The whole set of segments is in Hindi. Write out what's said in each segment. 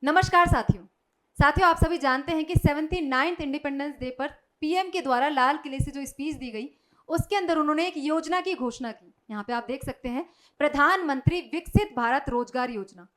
नमस्कार साथियों आप सभी जानते हैं कि 79th इंडिपेंडेंस डे पर पीएम के द्वारा लाल किले से जो स्पीच दी गई उसके अंदर उन्होंने एक योजना की घोषणा की। यहाँ पे आप देख सकते हैं प्रधानमंत्री विकसित भारत रोजगार योजना।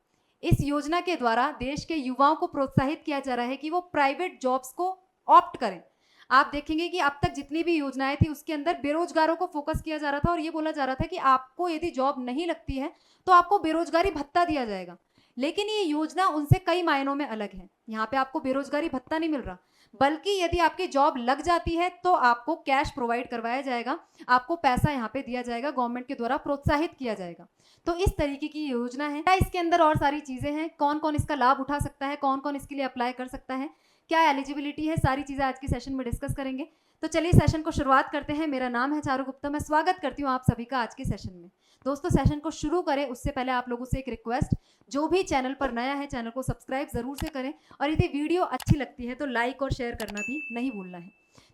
इस योजना के द्वारा देश के युवाओं को प्रोत्साहित किया जा रहा है कि वो प्राइवेट जॉब्स को ऑप्ट करें। आप देखेंगे कि अब तक जितनी भी योजनाएं थी उसके अंदर बेरोजगारों को फोकस किया जा रहा था और ये बोला जा रहा था कि आपको यदि जॉब नहीं लगती है तो आपको बेरोजगारी भत्ता दिया जाएगा। लेकिन ये योजना उनसे कई मायनों में अलग है। यहाँ पे आपको बेरोजगारी भत्ता नहीं मिल रहा, बल्कि यदि आपकी जॉब लग जाती है तो आपको कैश प्रोवाइड करवाया जाएगा, आपको पैसा यहाँ पे दिया जाएगा, गवर्नमेंट के द्वारा प्रोत्साहित किया जाएगा। तो इस तरीके की योजना है। क्या इसके अंदर और सारी चीजें हैं, कौन कौन इसका लाभ उठा सकता है, कौन कौन इसके लिए अप्लाई कर सकता है, क्या एलिजिबिलिटी है, सारी चीजें आज के सेशन में डिस्कस करेंगे। तो चलिए सेशन को शुरुआत करते हैं। मेरा नाम है चारू गुप्ता, मैं स्वागत करती हूँ आप सभी का आज के सेशन में। दोस्तों सेशन को शुरू करें उससे पहले आप लोगों से एक रिक्वेस्ट, जो भी चैनल पर नया है चैनल को सब्सक्राइब जरूर से करें और यदि वीडियो अच्छी लगती है तो लाइक और शेयर करना भी नहीं भूलना है।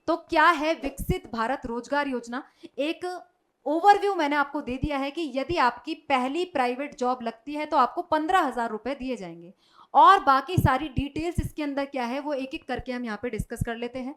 तो क्या है विकसित भारत रोजगार योजना? एक ओवरव्यू मैंने आपको दे दिया है कि यदि आपकी पहली प्राइवेट जॉब लगती है तो आपको 15,000 रुपए दिए जाएंगे और बाकी सारी डिटेल्स इसके अंदर क्या है वो एक एक करके हम यहाँ पे डिस्कस कर लेते हैं।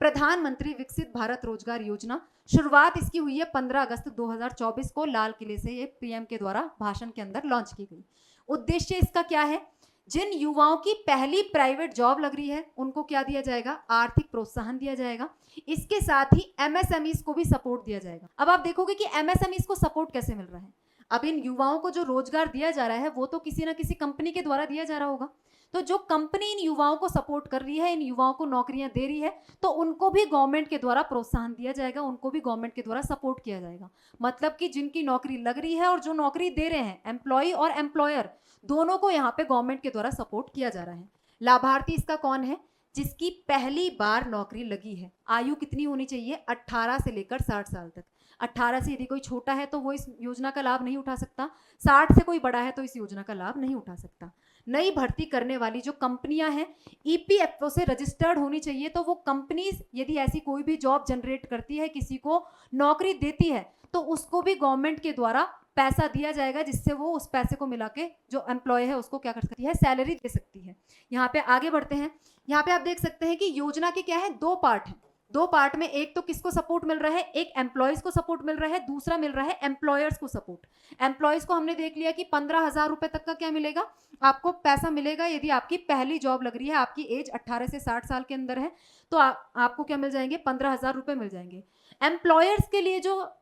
प्रधानमंत्री विकसित भारत रोजगार योजना, शुरुआत इसकी हुई है 15 अगस्त 2024 को लाल किले से ये पीएम के द्वारा भाषण के अंदर लॉन्च की गई। उद्देश्य इसका क्या है? जिन युवाओं की पहली प्राइवेट जॉब लग रही है उनको क्या दिया जाएगा? आर्थिक प्रोत्साहन दिया जाएगा। इसके साथ ही एमएसएमईज को भी सपोर्ट दिया जाएगा। अब आप देखोगे कि एमएसएमईज को सपोर्ट कैसे मिल रहा है। अब इन युवाओं को जो रोजगार दिया जा रहा है वो तो किसी ना किसी कंपनी के द्वारा दिया जा रहा होगा। तो जो कंपनी इन युवाओं को सपोर्ट कर रही है, इन युवाओं को नौकरियां दे रही है, तो उनको भी गवर्नमेंट के द्वारा प्रोत्साहन दिया जाएगा, उनको भी गवर्नमेंट के द्वारा सपोर्ट किया जाएगा। मतलब कि जिनकी नौकरी लग रही है और जो नौकरी दे रहे हैं, एम्प्लॉय और एम्प्लॉयर दोनों को यहाँ पे गवर्नमेंट के द्वारा सपोर्ट किया जा रहा है। लाभार्थी इसका कौन है? जिसकी पहली बार नौकरी लगी है। आयु कितनी होनी चाहिए? 18 से लेकर 60 साल तक। 18 से यदि कोई छोटा है तो वो इस योजना का लाभ नहीं उठा सकता, 60 से कोई बड़ा है तो इस योजना का लाभ नहीं उठा सकता। नई भर्ती करने वाली जो कंपनियां हैं ईपीएफओ से रजिस्टर्ड होनी चाहिए। तो वो कंपनीज यदि ऐसी कोई भी जॉब जनरेट करती है, किसी को नौकरी देती है, तो उसको भी गवर्नमेंट के द्वारा पैसा दिया जाएगा, जिससे वो उस पैसे को मिला के जो एम्प्लॉय है उसको क्या कर सकती है? सैलरी दे सकती है। यहाँ पे आगे बढ़ते हैं। यहाँ पे आप देख सकते हैं कि योजना के क्या है? दो पार्ट हैं। दो पार्ट में एक तो किसको सपोर्ट मिल रहा है? एक एम्प्लॉयज को सपोर्ट मिल रहा है, दूसरा मिल रहा है एम्प्लॉयर्स को सपोर्ट। एम्प्लॉयज को हमने देख लिया कि 15,000 रुपए तक का क्या मिलेगा? आपको पैसा मिलेगा यदि आपकी पहली जॉब लग रही है, आपकी एज 18 से 60 साल के अंदर है, तो आपको क्या मिल जाएंगे? 15,000 रुपए मिल जाएंगे। एम्प्लॉयर्स के लिए जो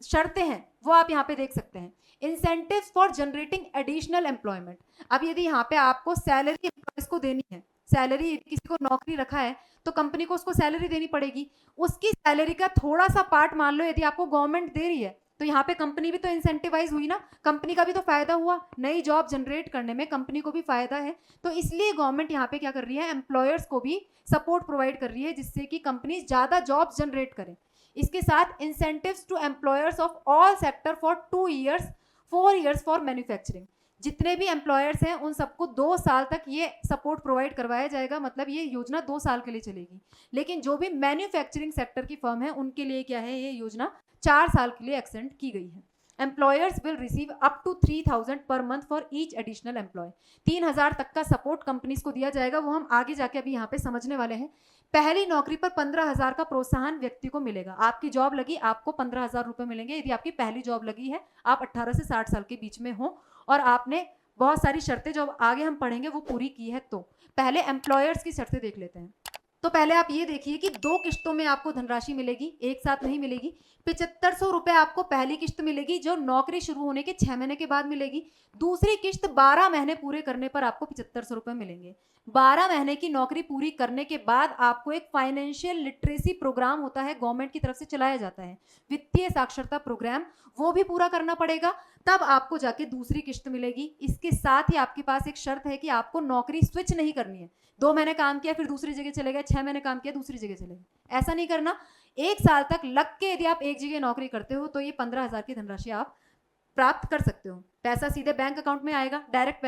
शर्तें हैं वो आप यहाँ पे देख सकते हैं। Incentives for generating additional employment. अब यदि यहाँ पे आपको सैलरी एम्प्लॉयज को देनी है, सैलरी किसी को नौकरी रखा है तो कंपनी को उसको सैलरी देनी पड़ेगी। उसकी सैलरी का थोड़ा सा पार्ट मान लो यदि आपको गवर्नमेंट दे रही है तो यहाँ पे कंपनी भी तो इंसेंटिवाइज हुई ना, कंपनी का भी तो फायदा हुआ, नई जॉब जनरेट करने में कंपनी को भी फायदा है। तो इसलिए गवर्नमेंट यहाँ पे क्या कर रही है? एम्प्लॉयर्स को भी सपोर्ट प्रोवाइड कर रही है, जिससे कि कंपनी ज्यादा जॉब जनरेट करें। इसके साथ incentives to employers of all sector for 2 years, 4 years for manufacturing. जितने भी एम्प्लॉयर्स हैं उन सबको 2 साल तक ये सपोर्ट प्रोवाइड करवाया जाएगा। मतलब ये योजना 2 साल के लिए चलेगी। लेकिन जो भी मैन्युफैक्चरिंग सेक्टर की फर्म है उनके लिए क्या है? ये योजना 4 साल के लिए एक्सटेंड की गई है। Employers will receive up to 3,000 per month for each additional employee. 3,000 तक का सपोर्ट कंपनीज को दिया जाएगा, वो हम आगे जाके अभी यहाँ पे समझने वाले हैं। पहली नौकरी पर 15,000 का प्रोत्साहन व्यक्ति को मिलेगा। आपकी जॉब लगी, आपको 15,000 रुपए मिलेंगे यदि आपकी पहली जॉब लगी है, आप 18 से 60 साल के बीच में हो और आपने बहुत सारी शर्तें जो आगे हम पढ़ेंगे वो पूरी की है। तो पहले एम्प्लॉयर्स की शर्तें देख लेते हैं। तो पहले आप ये देखिए कि 2 किस्तों में आपको धनराशि मिलेगी, एक साथ नहीं मिलेगी। 7500 रुपए आपको पहली किस्त मिलेगी जो नौकरी शुरू होने के 6 महीने के बाद मिलेगी। दूसरी किस्त 12 महीने पूरे करने पर आपको 7500 रुपए मिलेंगे। 12 महीने की नौकरी पूरी करने के बाद आपको एक फाइनेंशियल लिटरेसी प्रोग्राम होता है, गवर्नमेंट की तरफ से चलाया जाता है, वित्तीय साक्षरता प्रोग्राम, वो भी पूरा करना पड़ेगा, तब आपको जाके दूसरी किस्त मिलेगी। इसके साथ ही आपके पास एक शर्त है कि आपको नौकरी स्विच नहीं करनी है। 2 महीने काम किया फिर दूसरी जगह चले गए, 6 महीने काम किया दूसरी जगह चले गए, ऐसा नहीं करना। 1 साल तक लग के यदि आप एक जगह नौकरी करते हो तो ये 15,000 की धनराशि आप प्राप्त कर सकते हो। पैसा सीधे बैंक अकाउंट में आएगा, डायरेक्ट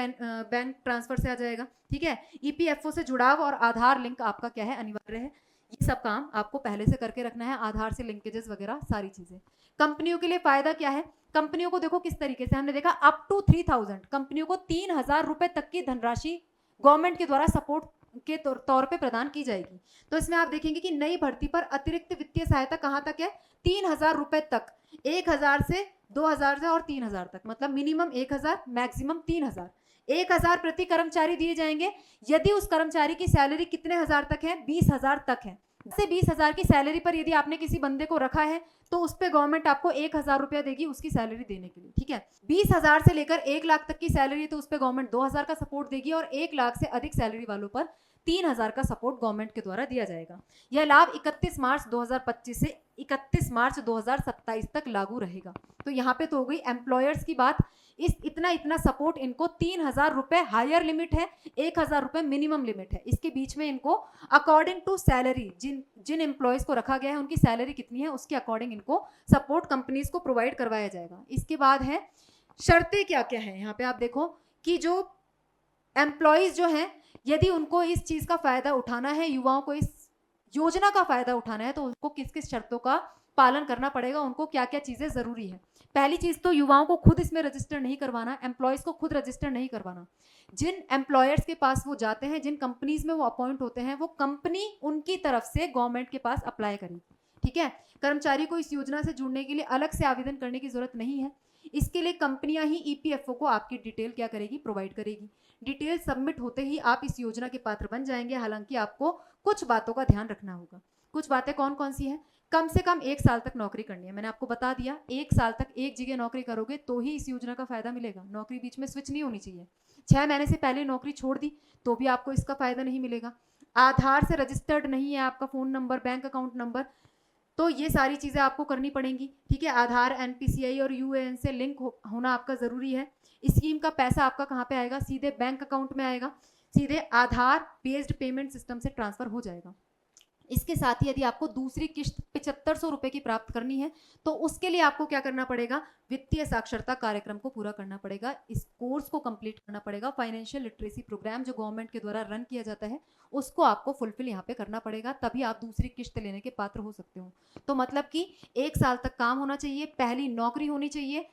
बैंक ट्रांसफर से आ जाएगा। ठीक है। ईपीएफओ से जुड़ाव और आधार लिंक आपका क्या है? अनिवार्य है। ये सब काम आपको पहले से करके रखना है, आधार से लिंकेजेस वगैरह सारी चीजें। कंपनियों के लिए फायदा क्या है? कंपनियों को देखो किस तरीके से हमने देखा, अप टू 3,000, कंपनियों को 3,000 रुपए तक की धनराशि गवर्नमेंट के द्वारा सपोर्ट के तौर पे प्रदान की जाएगी। तो इसमें आप देखेंगे कि नई भर्ती पर अतिरिक्त वित्तीय सहायता कहाँ तक है, 3,000 रुपए तक, 1,000 से 2,000 से और 3,000 तक, मतलब मिनिमम 1,000 मैक्सिमम 3,000। 1,000 प्रति कर्मचारी दिए जाएंगे यदि उस कर्मचारी की सैलरी कितने हजार तक है, 20,000 तक है। से 20,000 की सैलरी पर यदि आपने किसी बंदे को रखा है तो उस पर गवर्नमेंट आपको 1,000 रुपया देगी उसकी सैलरी देने के लिए, ठीक है। 20,000 से लेकर 1 लाख तक की सैलरी है तो उस पर गवर्नमेंट 2,000 का सपोर्ट देगी और 1 लाख से अधिक सैलरी वालों पर 3,000 का सपोर्ट गवर्नमेंट के द्वारा दिया जाएगा। यह लाभ 31 मार्च 2025 से 31 मार्च 2027 तक लागू रहेगा। तो यहाँ पे तो हो गई एम्प्लॉयर्स की बात। इतना सपोर्ट इनको 3,000 रुपए हायर लिमिट है, 1,000 रुपए मिनिमम लिमिट है। इसके बीच में इनको अकॉर्डिंग टू सैलरी, जिन एम्प्लॉयज को रखा गया है उनकी सैलरी कितनी है उसके अकॉर्डिंग इनको सपोर्ट कंपनीज को प्रोवाइड करवाया जाएगा। इसके बाद है शर्तें क्या क्या है। यहाँ पे आप देखो कि जो एम्प्लॉयज जो है यदि उनको इस चीज का फायदा उठाना है, युवाओं को इस योजना का फायदा उठाना है तो उनको किस किस शर्तों का पालन करना पड़ेगा, उनको क्या क्या चीजें जरूरी है। पहली चीज तो युवाओं को खुद इसमें रजिस्टर नहीं करवाना, एम्प्लॉयज को खुद रजिस्टर नहीं करवाना। जिन एम्प्लॉयर्स के पास वो जाते हैं, जिन कंपनीज में वो अपॉइंट होते हैं, वो कंपनी उनकी तरफ से गवर्नमेंट के पास अप्लाई करेगी, ठीक है। कर्मचारी को इस योजना से जुड़ने के लिए अलग से आवेदन करने की जरूरत नहीं है। इसके लिए कंपनियां ही ईपीएफओ को आपकी डिटेल क्या करेगी, प्रोवाइड करेगी। डिटेल सबमिट होते ही आप इस योजना के पात्र बन जाएंगे। हालांकि आपको कुछ बातों का ध्यान रखना होगा। कुछ बातें कौन कौन सी हैं? कम से कम 1 साल तक नौकरी करनी है। मैंने आपको बता दिया 1 साल तक एक जगह नौकरी करोगे तो ही इस योजना का फायदा मिलेगा। नौकरी बीच में स्विच नहीं होनी चाहिए। 6 महीने से पहले नौकरी छोड़ दी तो भी आपको इसका फायदा नहीं मिलेगा। आधार से रजिस्टर्ड नहीं है आपका phone number, bank account number, तो ये सारी चीजें आपको करनी पड़ेंगी, ठीक है। आधार, एनपीसीआई और यूएएन से लिंक होना आपका जरूरी है। स्कीम का पैसा आपका कहाँ पे आएगा? सीधे बैंक अकाउंट में आएगा, सीधे आधार बेस्ड पेमेंट सिस्टम से ट्रांसफर हो जाएगा। इसके साथ ही यदि आपको दूसरी किश्त 7500 रुपए की प्राप्त करनी है तो उसके लिए आपको क्या करना पड़ेगा? वित्तीय साक्षरता कार्यक्रम को पूरा करना पड़ेगा, इस कोर्स को कंप्लीट करना पड़ेगा। फाइनेंशियल लिटरेसी प्रोग्राम जो गवर्नमेंट के द्वारा रन किया जाता है उसको आपको फुलफिल यहाँ पे करना पड़ेगा, तभी आप दूसरी किश्त लेने के पात्र हो सकते हो। तो मतलब कि 1 साल तक काम होना चाहिए, पहली नौकरी होनी चाहिए,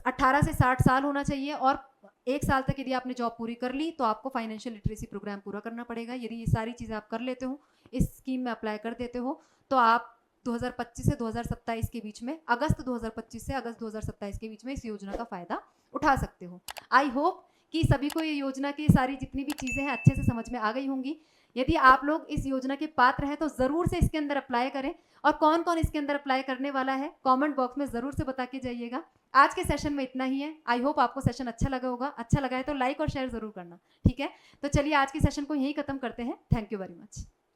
18 से 60 साल होना चाहिए और 1 साल तक यदि आपने जॉब पूरी कर ली तो आपको फाइनेंशियल लिटरेसी प्रोग्राम पूरा करना पड़ेगा। यदि ये सारी चीज़ें आप कर लेते हो, इस स्कीम में अप्लाई कर देते हो, तो आप 2025 से 2027 के बीच में, अगस्त 2025 से अगस्त 2027 के बीच में इस योजना का फायदा उठा सकते हो। आई होप कि सभी को ये योजना की सारी जितनी भी चीज़ें हैं अच्छे से समझ में आ गई होंगी। यदि आप लोग इस योजना के पात्र हैं तो ज़रूर से इसके अंदर अप्लाई करें, और कौन कौन इसके अंदर अप्लाई करने वाला है कमेंट बॉक्स में ज़रूर से बता के जाइएगा। आज के सेशन में इतना ही है। आई होप आपको सेशन अच्छा लगा होगा। अच्छा लगा है तो लाइक और शेयर ज़रूर करना, ठीक है। तो चलिए आज के सेशन को यहीं ख़त्म करते हैं। Thank you very much.